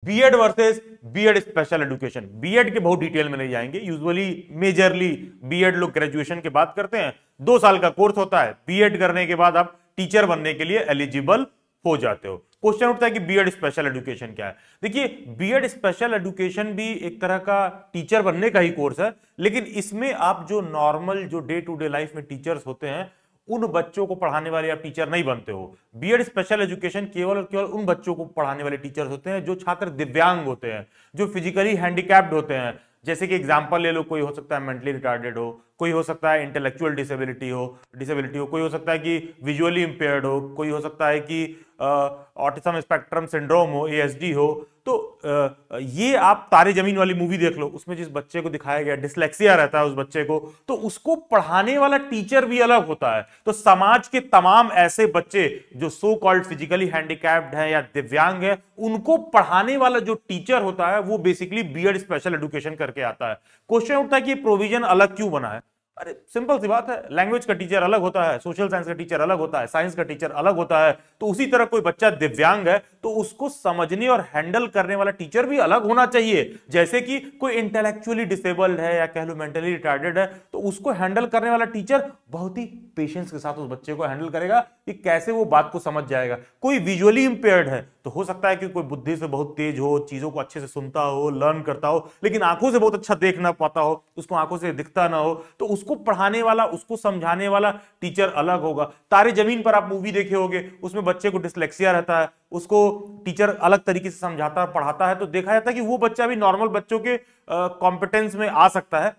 BEd versus B Ed special education. B Ed के बहुत detail में नहीं जाएंगे, यूजुअली मेजरली बीएड लोग ग्रेजुएशन के बाद करते हैं, 2 साल का कोर्स होता है, बीएड करने के बाद आप टीचर बनने के लिए एलिजिबल हो जाते हो। क्वेश्चन उठता है कि बीएड स्पेशल एजुकेशन क्या है। देखिए, बीएड स्पेशल एजुकेशन भी एक तरह का टीचर बनने का ही कोर्स है, लेकिन इसमें आप जो नॉर्मल जो डे टू डे लाइफ में टीचर्स होते हैं उन बच्चों को पढ़ाने वाले आप टीचर नहीं बनते हो। बीएड स्पेशल एजुकेशन केवल और केवल उन बच्चों को पढ़ाने वाले टीचर्स होते हैं जो छात्र दिव्यांग होते हैं, जो फिजिकली हैंडीकैप्ड होते हैं। जैसे कि एग्जांपल ले लो, कोई हो सकता है मेंटली रिटार्डेड हो, कोई हो सकता है इंटेलेक्चुअल डिसेबिलिटी हो, कोई हो सकता है कि विजुअली इंपेयर्ड हो, कोई हो सकता है कि ऑटिज्म स्पेक्ट्रम सिंड्रोम हो, एएसडी हो। तो ये आप तारे जमीन वाली मूवी देख लो, उसमें जिस बच्चे को दिखाया गया डिसलेक्सिया रहता है उस बच्चे को, तो उसको पढ़ाने वाला टीचर भी अलग होता है। तो समाज के तमाम ऐसे बच्चे जो सो कॉल्ड फिजिकली हैंडीकैप्ड हैं या दिव्यांग हैं, उनको पढ़ाने वाला जो टीचर होता है वो बेसिकली बीएड स्पेशल एजुकेशन करके आता है। क्वेश्चन उठता है कि प्रोविजन अलग क्यों बना है? अरे सिंपल सी बात है, लैंग्वेज का टीचर अलग होता है, सोशल साइंस का टीचर अलग होता है, साइंस का टीचर अलग होता है। तो उसी तरह कोई बच्चा दिव्यांग है तो उसको समझने और हैंडल करने वाला टीचर भी अलग होना चाहिए। जैसे कि कोई इंटेलेक्चुअली डिसेबल्ड है या कह लो मेंटली रिटार्डेड है, तो उसको हैंडल करने वाला टीचर बहुत ही पेशेंस के साथ उस बच्चे को हैंडल करेगा कि कैसे वो बात को समझ जाएगा। कोई विजुअली इंपेयर्ड है तो हो सकता है कि कोई बुद्धि से बहुत तेज हो, चीजों को अच्छे से सुनता हो, लर्न करता हो, लेकिन आंखों से बहुत अच्छा देख ना पाता हो, उसको आंखों से दिखता ना हो, तो उसको पढ़ाने वाला, उसको समझाने वाला टीचर अलग होगा। तारे जमीन पर आप मूवी देखे होंगे, उसमें बच्चे को डिसलेक्सिया रहता है, उसको टीचर अलग तरीके से समझाता है, पढ़ाता है, तो देखा जाता है कि वो बच्चा भी नॉर्मल बच्चों के कॉम्पिटेंस में आ सकता है।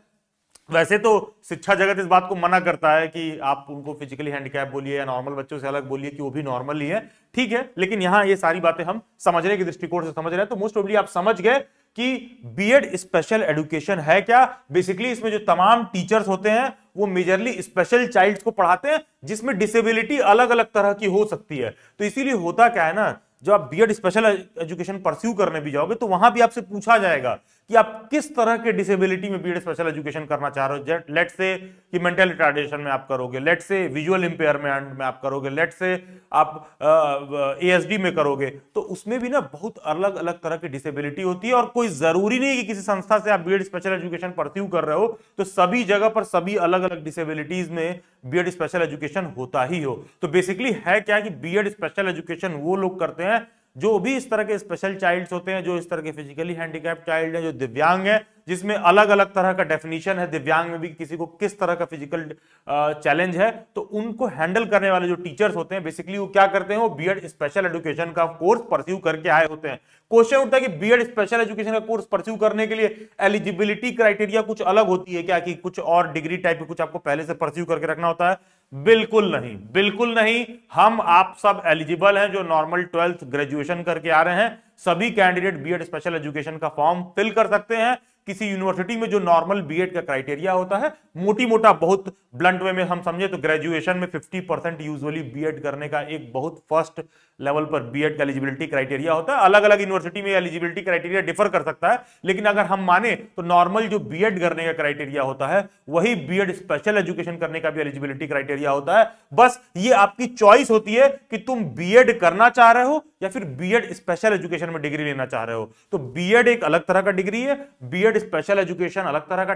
वैसे तो शिक्षा जगत इस बात को मना करता है कि आप उनको फिजिकली हैंडीकैप बोलिए या नॉर्मल बच्चों से अलग बोलिए कि वो भी नॉर्मल ही है, ठीक है, लेकिन यहां ये सारी बातें हम समझने के दृष्टिकोण से समझ रहे हैं। तो मोस्ट प्रोबेबली आप समझ गए कि बीएड स्पेशल एजुकेशन है क्या। बेसिकली इसमें जो तमाम टीचर्स होते हैं वो मेजरली स्पेशल चाइल्ड्स को पढ़ाते हैं जिसमें डिसेबिलिटी अलग अलग तरह की हो सकती है। तो इसीलिए होता क्या है ना, जब आप बीएड स्पेशल एजुकेशन परस्यू करने भी जाओगे तो वहां भी आपसे पूछा जाएगा कि आप किस तरह के डिसेबिलिटी में बीएड स्पेशल एजुकेशन करना चाह रहे हो। लेट से कि मेंटल रिटार्डेशन में आप करोगे, लेट से विजुअल इंपेयरमेंट में आप करोगे, लेट से आप एएसडी में करोगे, तो उसमें भी ना बहुत अलग अलग तरह की डिसेबिलिटी होती है। और कोई जरूरी नहीं कि किसी संस्था से आप बीएड स्पेशल एजुकेशन परस्यू कर रहे हो तो सभी जगह पर सभी अलग अलग डिसेबिलिटीज में बीएड स्पेशल एजुकेशन होता ही हो। तो बेसिकली है क्या कि बीएड स्पेशल एजुकेशन वो लोग करते हैं जो भी इस तरह के स्पेशल चाइल्ड्स होते हैं, जो इस तरह के फिजिकली हैंडीकैप्ड चाइल्ड हैं, जो दिव्यांग हैं, जिसमें अलग अलग तरह का डेफिनेशन है, दिव्यांग में भी किसी को किस तरह का फिजिकल चैलेंज है, तो उनको हैंडल करने वाले जो टीचर्स होते हैं बेसिकली वो क्या करते हैं, वो बीएड स्पेशल एजुकेशन का कोर्स परस्यू करके आए होते हैं। क्वेश्चन उठता है कि बीएड स्पेशल एजुकेशन का कोर्स परस्यू करने के लिए एलिजिबिलिटी क्राइटेरिया कुछ अलग होती है क्या, कि कुछ और डिग्री टाइप के कुछ आपको पहले से परस्यू करके रखना होता है? बिल्कुल नहीं, बिल्कुल नहीं। हम आप सब एलिजिबल हैं जो नॉर्मल 12th ग्रेजुएशन करके आ रहे हैं। सभी कैंडिडेट बीएड स्पेशल एजुकेशन का फॉर्म फिल कर सकते हैं। किसी यूनिवर्सिटी में जो नॉर्मल बीएड का क्राइटेरिया होता है, मोटी मोटा बहुत ब्लंट वे में हम समझे तो ग्रेजुएशन में 50% यूजुअली बीएड करने का एक बहुत फर्स्ट लेवल पर बीएड का एलिजिबिलिटी क्राइटेरिया होता है। अलग अलग यूनिवर्सिटी में एलिजिबिलिटी क्राइटेरिया डिफर कर सकता है, लेकिन अगर हम माने तो नॉर्मल जो बीएड करने का क्राइटेरिया होता है वही बीएड स्पेशल एजुकेशन करने का भी एलिजिबिलिटी क्राइटेरिया होता है। बस ये आपकी चॉइस होती है कि तुम बीएड करना चाह रहे हो या फिर बीएड स्पेशल एजुकेशन में डिग्री लेना चाह रहे हो। तो बीएड एक अलग तरह का डिग्री है, बीएड स्पेशल एजुकेशन अलग तरह का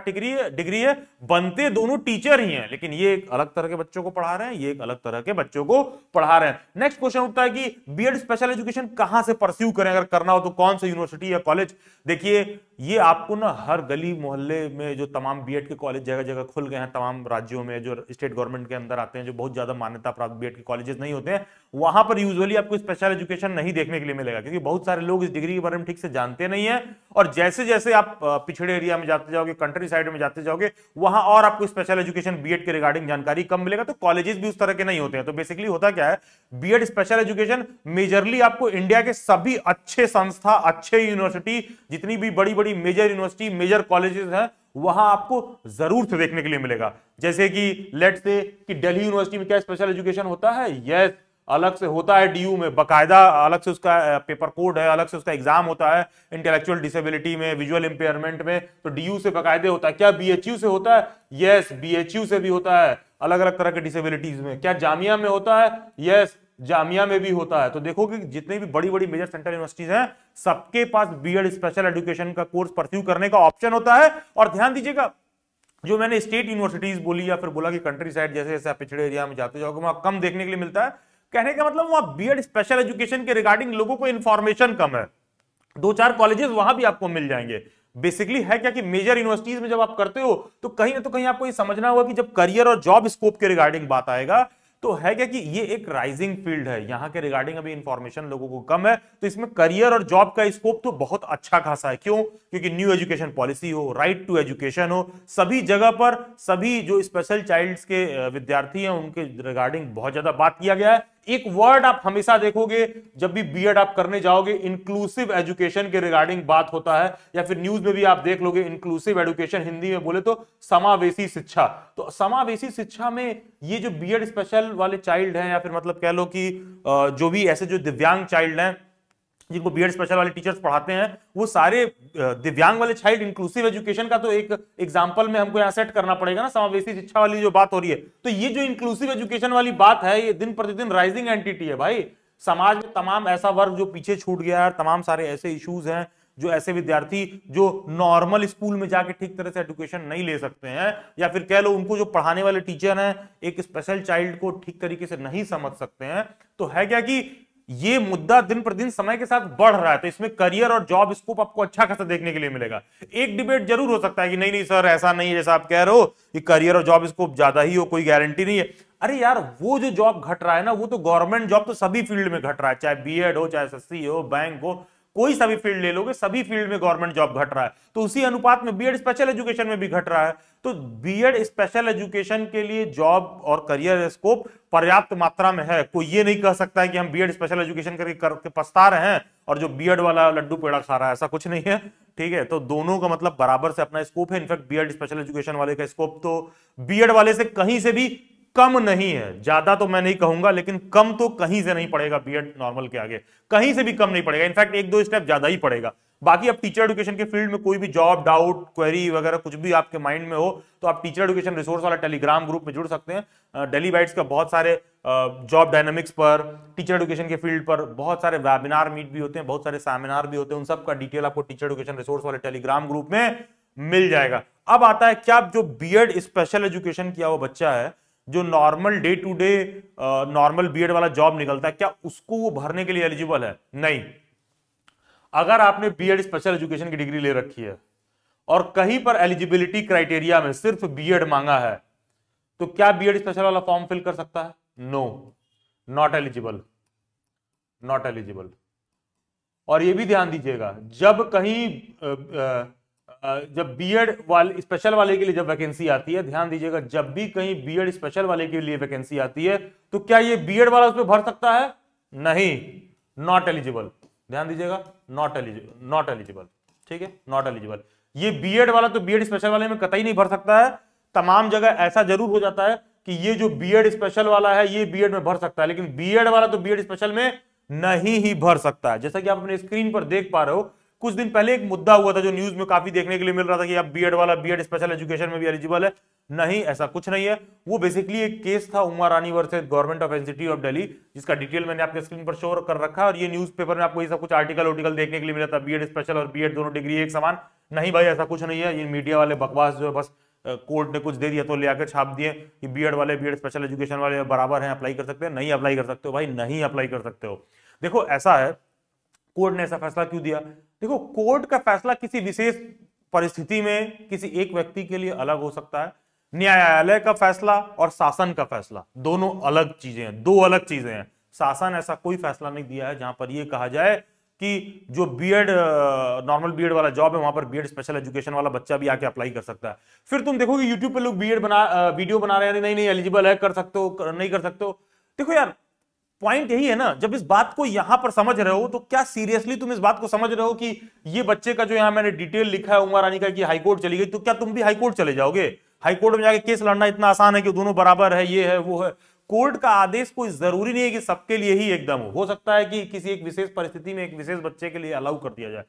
डिग्री है। बनते दोनों टीचर ही हैं, लेकिन ये एक अलग तरह के बच्चों को पढ़ा रहे हैं, ये एक अलग तरह के बच्चों को पढ़ा रहे हैं। नेक्स्ट क्वेश्चन उठता है कि बीएड स्पेशल एजुकेशन कहां से परस्यू करें, अगर करना हो तो कौन सा यूनिवर्सिटी या कॉलेज? देखिए, ये आपको ना हर गली मोहल्ले में जो तमाम बीएड के कॉलेज जगह जगह खुल गए हैं, तमाम राज्यों में जो स्टेट गवर्नमेंट के अंदर आते हैं, जो बहुत ज्यादा मान्यता प्राप्त बीएड के कॉलेजेस नहीं होते हैं, वहां पर यूजुअली आपको स्पेशल एजुकेशन नहीं देखने के लिए मिलेगा, क्योंकि बहुत सारे लोग इस डिग्री के बारे में ठीक से जानते नहीं है। और जैसे जैसे आप पिछड़े एरिया में जाते जाओगे, कंट्री साइड में जाते जाओगे, वहां और आपको स्पेशल एजुकेशन बीएड के रिगार्डिंग जानकारी कम मिलेगा। तो कॉलेजेस भी उस तरह के नहीं होते हैं। तो बेसिकली होता क्या है, बीएड स्पेशल एजुकेशन मेजरली आपको इंडिया के सभी अच्छे संस्था, अच्छे यूनिवर्सिटी, जितनी भी बड़ी बड़ी मेजर यूनिवर्सिटी, मेजर कॉलेजेस हैं, वहां आपको जरूर से देखने के लिए मिलेगा। जैसे कि लेट्स से कि दिल्ली यूनिवर्सिटी में क्या स्पेशल एजुकेशन होता है? यस, अलग से होता है। डीयू में बकायदा अलग से उसका पेपर कोड है, अलग से उसका एग्जाम होता है। इंटेलेक्चुअल डिसेबिलिटी में, विजुअल इंपेयरमेंट में तो डीयू से बकायदे होता है। क्या बीएचयू से होता है? यस, बीएचयू से भी होता है। अलग अलग तरह के डिसेबिलिटीज में। क्या जामिया में होता है? यस, जामिया में भी होता है। तो देखो कि जितने भी बड़ी बड़ी मेजर सेंट्रल यूनिवर्सिटीज हैं सबके पास बीएड स्पेशल एजुकेशन का कोर्स परस्यू करने का ऑप्शन होता है। और ध्यान दीजिएगा, जो मैंने स्टेट यूनिवर्सिटीज बोली या फिर बोला कि कंट्री साइड जैसे जैसे आप पिछड़े एरिया में जाते जाओगे वहां कम देखने के लिए मिलता है, कहने का मतलब वहां बीएड स्पेशल एजुकेशन के रिगार्डिंग लोगों को इंफॉर्मेशन कम है। 2-4 कॉलेजेस वहां भी आपको मिल जाएंगे। बेसिकली है क्या कि मेजर यूनिवर्सिटीज में जब आप करते हो तो कहीं ना तो कहीं आपको ये समझना होगा कि जब करियर और जॉब स्कोप के रिगार्डिंग बात आएगा तो है क्या कि ये एक राइजिंग फील्ड है, यहां के रिगार्डिंग अभी इंफॉर्मेशन लोगों को कम है, तो इसमें करियर और जॉब का स्कोप तो बहुत अच्छा खासा है। क्यों? क्योंकि न्यू एजुकेशन पॉलिसी हो, राइट टू एजुकेशन हो, सभी जगह पर सभी जो स्पेशल चाइल्ड्स के विद्यार्थी हैं उनके रिगार्डिंग बहुत ज्यादा बात किया गया है। एक वर्ड आप हमेशा देखोगे जब भी बीएड आप करने जाओगे, इंक्लूसिव एजुकेशन के रिगार्डिंग बात होता है, या फिर न्यूज में भी आप देख लोगे इंक्लूसिव एजुकेशन, हिंदी में बोले तो समावेशी शिक्षा। तो समावेशी शिक्षा में ये जो बीएड स्पेशल वाले चाइल्ड हैं या फिर मतलब कह लो कि जो भी ऐसे जो दिव्यांग चाइल्ड हैं जिनको बीएड स्पेशल वाले टीचर्स पढ़ाते हैं, वो सारे दिव्यांग वाले चाइल्ड इंक्लूसिव एजुकेशन का तो एक एग्जांपल में हमको यहां सेट करना पड़ेगा ना, समावेशी शिक्षा वाली जो बात हो रही है। तो ये जो इंक्लूसिव एजुकेशन वाली बात है ये दिन प्रतिदिन राइजिंग एंटिटी है भाई। समाज में तमाम ऐसा वर्ग जो पीछे छूट गया है, तमाम सारे ऐसे इश्यूज हैं, जो ऐसे विद्यार्थी जो नॉर्मल स्कूल में जाके ठीक तरह से एजुकेशन नहीं ले सकते हैं, या फिर कह लो उनको जो पढ़ाने वाले टीचर हैं एक स्पेशल चाइल्ड को ठीक तरीके से नहीं समझ सकते हैं, तो है क्या कि ये मुद्दा दिन प्रतिदिन समय के साथ बढ़ रहा है। तो इसमें करियर और जॉब स्कोप आपको अच्छा खासा देखने के लिए मिलेगा। एक डिबेट जरूर हो सकता है कि नहीं नहीं सर ऐसा नहीं है जैसा आप कह रहे हो कि करियर और जॉब स्कोप ज्यादा ही हो, कोई गारंटी नहीं है। अरे यार वो जो जॉब घट रहा है ना वो तो गवर्नमेंट जॉब तो सभी फील्ड में घट रहा है, चाहे बीएड हो, चाहे एसएससी हो, बैंक हो, कोई सा भी फील्ड ले लोगे सभी फील्ड में गवर्नमेंट जॉब घट रहा है। तो उसी अनुपात में बीएड स्पेशल एजुकेशन में भी घट रहा है। तो बीएड स्पेशल एजुकेशन के लिए जॉब और करियर स्कोप पर्याप्त मात्रा में है। कोई ये नहीं कह सकता है कि हम बीएड स्पेशल एजुकेशन करके पछता रहे हैं और जो बीएड वाला लड्डू पेड़ा खा रहा है, ऐसा कुछ नहीं है। ठीक है, तो दोनों का मतलब बराबर से अपना स्कोप है। इनफैक्ट बीएड स्पेशल एजुकेशन वाले का स्कोप तो बीएड वाले से कहीं से भी कम नहीं है। ज्यादा तो मैं नहीं कहूंगा लेकिन कम तो कहीं से नहीं पड़ेगा, बीएड नॉर्मल के आगे कहीं से भी कम नहीं पड़ेगा, इनफैक्ट 1-2 स्टेप ज्यादा ही पड़ेगा। बाकी अब टीचर एजुकेशन के फील्ड में कोई भी जॉब, डाउट, क्वेरी वगैरह कुछ भी आपके माइंड में हो तो आप टीचर एजुकेशन रिसोर्स वाला टेलीग्राम ग्रुप में जुड़ सकते हैं। डेली बाइट्स का बहुत सारे जॉब डायनामिक्स पर, टीचर एजुकेशन के फील्ड पर बहुत सारे वेबिनार मीट भी होते हैं, बहुत सारे सेमिनार भी होते हैं, उन सब का डिटेल आपको टीचर एजुकेशन रिसोर्स वाले टेलीग्राम ग्रुप में मिल जाएगा। अब आता है क्या जो बीएड स्पेशल एजुकेशन किया हुआ बच्चा है, जो normal day to day normal B Ed वाला जॉब निकलता है, क्या उसको वो भरने के लिए एलिजिबल है? नहीं। अगर आपने बीएड स्पेशल एजुकेशन की डिग्री ले रखी है और कहीं पर एलिजिबिलिटी क्राइटेरिया में सिर्फ बीएड मांगा है तो क्या बीएड स्पेशल वाला फॉर्म फिल कर सकता है? No, not eligible, not eligible. और ये भी ध्यान दीजिएगा, जब कहीं जब बीएड वाले स्पेशल वाले के लिए जब वैकेंसी आती है, ध्यान दीजिएगा, जब भी कहीं बीएड स्पेशल वाले के लिए वैकेंसी आती है तो क्या ये बीएड वाला उसमें भर सकता है? नहीं, नॉट एलिजिबल। ध्यान दीजिएगा, नॉट एलिजिबल, नॉट एलिजिबल। ठीक है, नॉट एलिजिबल। ये बीएड वाला तो बीएड स्पेशल वाले में कतई नहीं भर सकता है। तमाम जगह ऐसा जरूर हो जाता है कि ये जो बीएड स्पेशल वाला है ये बीएड में भर सकता है, लेकिन बीएड वाला तो बीएड स्पेशल में नहीं ही भर सकता है। जैसा कि आप अपने स्क्रीन पर देख पा रहे हो, कुछ दिन पहले एक मुद्दा हुआ था जो न्यूज में काफी देखने के लिए मिल रहा था कि अब बीएड वाला बीएड स्पेशल एजुकेशन में भी एलिजिबल है। नहीं, ऐसा कुछ नहीं है। वो बेसिकली एक केस था Uma Rani versus government of NCT of Delhi, जिसका डिटेल मैंने आपके स्क्रीन पर शो कर रखा है, और ये न्यूज़पेपर में आपको ये सब कुछ आर्टिकल देखने के लिए मिला था, बीएड स्पेशल और बीएड दोनों डिग्री एक समान। नहीं भाई, ऐसा कुछ नहीं है। ये मीडिया वाले बकवास जो है, बस कोर्ट ने कुछ दे दिया तो ले आकर छाप दिए कि बीएड वाले बीएड स्पेशल एजुकेशन वाले बराबर हैं, अप्लाई कर सकते हैं। नहीं अप्लाई कर सकते हो भाई, नहीं अप्लाई कर सकते हो। देखो ऐसा है, कोर्ट ने ऐसा फैसला क्यों दिया? देखो, कोर्ट का फैसला किसी विशेष परिस्थिति में किसी एक व्यक्ति के लिए अलग हो सकता है। न्यायालय का फैसला और शासन का फैसला दोनों अलग चीजें हैं, दो अलग चीजें हैं। शासन ऐसा कोई फैसला नहीं दिया है जहां पर यह कहा जाए कि जो बीएड नॉर्मल बीएड वाला जॉब है वहां पर बीएड स्पेशल एजुकेशन वाला बच्चा भी आके अप्लाई कर सकता है। फिर तुम देखोगे यूट्यूब पे लोग बीएड वीडियो बना रहे हैं, नहीं एलिजिबल है, कर सकते हो, नहीं कर सकते हो। देखो यार, पॉइंट यही है ना, जब इस बात को यहां पर समझ रहे हो तो क्या सीरियसली तुम इस बात को समझ रहे हो कि ये बच्चे का जो यहां मैंने डिटेल लिखा है उमा रानी का कि हाईकोर्ट चली गई, तो क्या तुम भी हाईकोर्ट चले जाओगे? हाईकोर्ट में जाके केस लड़ना इतना आसान है कि दोनों बराबर है, ये है वो है। कोर्ट का आदेश कोई जरूरी नहीं है कि सबके लिए ही एकदम हो सकता है कि किसी एक विशेष परिस्थिति में एक विशेष बच्चे के लिए अलाउ कर दिया जाए।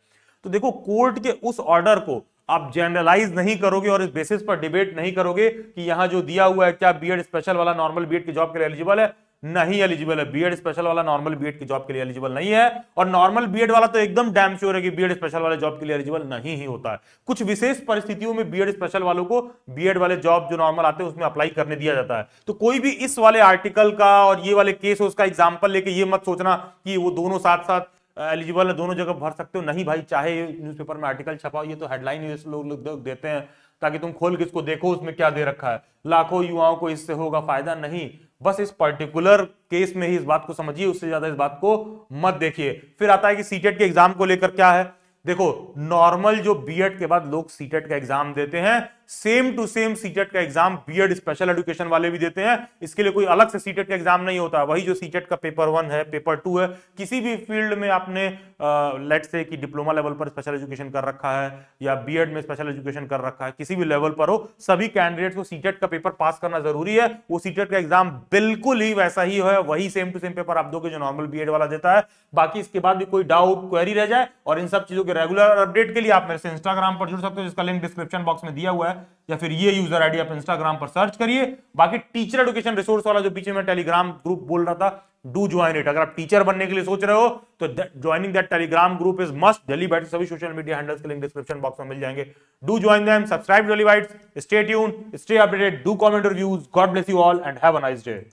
तो देखो, कोर्ट के उस ऑर्डर को आप जनरलाइज नहीं करोगे और इस बेसिस पर डिबेट नहीं करोगे कि यहां जो दिया हुआ है क्या बीएड स्पेशल वाला नॉर्मल बीएड की जॉब के लिए एलिजिबल है। नहीं एलिजिबल है। बीएड स्पेशल वाला नॉर्मल बीएड की जॉब के लिए एलिजिबल नहीं है, और नॉर्मल बीएड वाला तो एकदम डैम श्योर है कि बीएड स्पेशल वाले जॉब के लिए एलिजिबल नहीं ही होता है। कुछ विशेष परिस्थितियों में बीएड स्पेशल वालों को बीएड वाले जॉब जो नॉर्मल आते हैं उसमें अप्लाई करने दिया जाता है। तो कोई भी इस वाले आर्टिकल का और ये वाले केस उसका एग्जाम्पल लेके ये मत सोचना कि वो दोनों साथ साथ एलिजिबल है, दोनों जगह भर सकते हो। नहीं भाई, चाहे न्यूज़पेपर में आर्टिकल छपाओ, ये तो हेडलाइन लोग देते हैं ताकि तुम खोल के इसको देखो उसमें क्या दे रखा है, लाखों युवाओं को इससे होगा फायदा। नहीं, बस इस पर्टिकुलर केस में ही इस बात को समझिए, उससे ज्यादा इस बात को मत देखिए। फिर आता है कि सीटेट के एग्जाम को लेकर क्या है। देखो, नॉर्मल जो बीएड के बाद लोग सीटेट का एग्जाम देते हैं, सेम टू सेम सीटेट का एग्जाम बीएड स्पेशल एजुकेशन वाले भी देते हैं। इसके लिए कोई अलग से सीटेट का एग्जाम नहीं होता। वही जो सीटेट का पेपर 1 है, पेपर 2 है, किसी भी फील्ड में आपने लेट से कि डिप्लोमा लेवल पर स्पेशल एजुकेशन कर रखा है या बीएड में स्पेशल एजुकेशन कर रखा है, किसी भी लेवल पर हो, सभी कैंडिडेट्स को सीटेट का पेपर पास करना जरूरी है। वो सीटेट का एग्जाम बिल्कुल ही वैसा ही है, वही सेम टू सेम पेपर आप दोगे जो नॉर्मल बीएड वाला देता है। बाकी इसके बाद भी कोई डाउट क्वेरी रह जाए और इन सब चीजों के रेगुलर अपडेट के लिए आप मेरे से इंस्टाग्राम पर जुड़ सकते हो, जिसका लिंक डिस्क्रिप्शन बॉक्स में दिया हुआ है, या फिर ये यूजर आईडी आप इंस्टाग्राम पर सर्च करिए। बाकी टीचर एजुकेशन रिसोर्स वाला जो पीछे में टेलीग्राम ग्रुप बोल रहा था, डू ज्वाइन इट। अगर आप टीचर बनने के लिए सोच रहे हो तो joining that Telegram group is must. Daily bytes सभी सोशल मीडिया हैंडल्स के लिंक डिस्क्रिप्शन बॉक्स में मिल जाएंगे। Do join them, subscribe daily bytes, stay tuned, stay updated, do comment reviews. God bless you all and have a nice day.